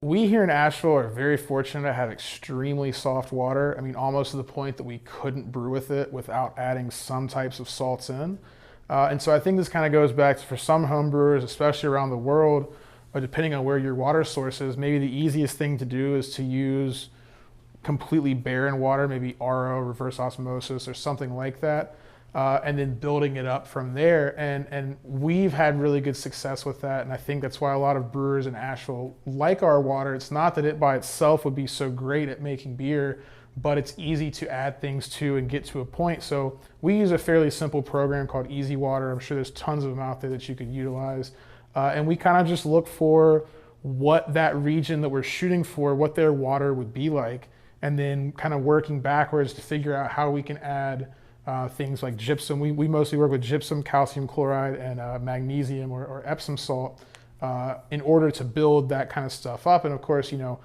We here in Asheville are very fortunate to have extremely soft water. I mean, almost to the point that we couldn't brew with it without adding some types of salts in. And so I think this kind of goes back to, for some home brewers, especially around the world, or depending on where your water source is, maybe the easiest thing to do is to use completely barren water, maybe RO, reverse osmosis, or something like that. And then building it up from there. And we've had really good success with that. And I think that's why a lot of brewers in Asheville like our water. It's not that it by itself would be so great at making beer, but it's easy to add things to and get to a point. So we use a fairly simple program called Easy Water. I'm sure there's tons of them out there that you could utilize. And we kind of just look for what that region that we're shooting for, what their water would be like, and then kind of working backwards to figure out how we can add things like gypsum. We mostly work with gypsum, calcium chloride, and magnesium or Epsom salt in order to build that kind of stuff up. And of course, you know,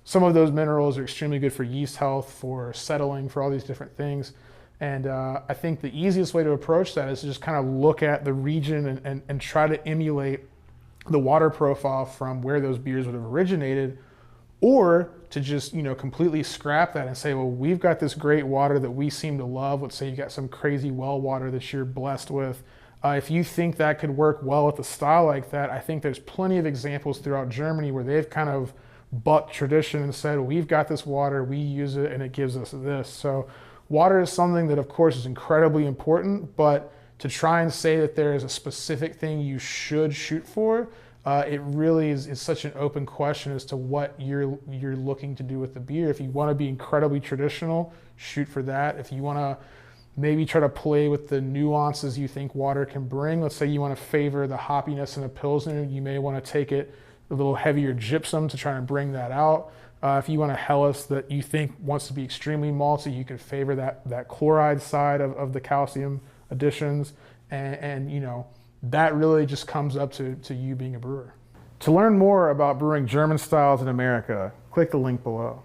some of those minerals are extremely good for yeast health, for settling, for all these different things. And I think the easiest way to approach that is to just kind of look at the region and try to emulate the water profile from where those beers would have originated, or to just, you know, completely scrap that and say, well, we've got this great water that we seem to love. Let's say you got some crazy well water that you're blessed with. If you think that could work well with a style like that, I think there's plenty of examples throughout Germany where they've kind of bucked tradition and said, well, we've got this water, we use it, and it gives us this. So water is something that, of course, is incredibly important, but to try and say that there is a specific thing you should shoot for, it really is such an open question as to what you're looking to do with the beer. If you want to be incredibly traditional, shoot for that. If you want to maybe try to play with the nuances you think water can bring, let's say you want to favor the hoppiness in a Pilsner, you may want to take it a little heavier gypsum to try and bring that out. If you want a Helles that you think wants to be extremely malty, you can favor that chloride side of the calcium additions. And you know, that really just comes up to you being a brewer. To learn more about brewing German styles in America, click the link below.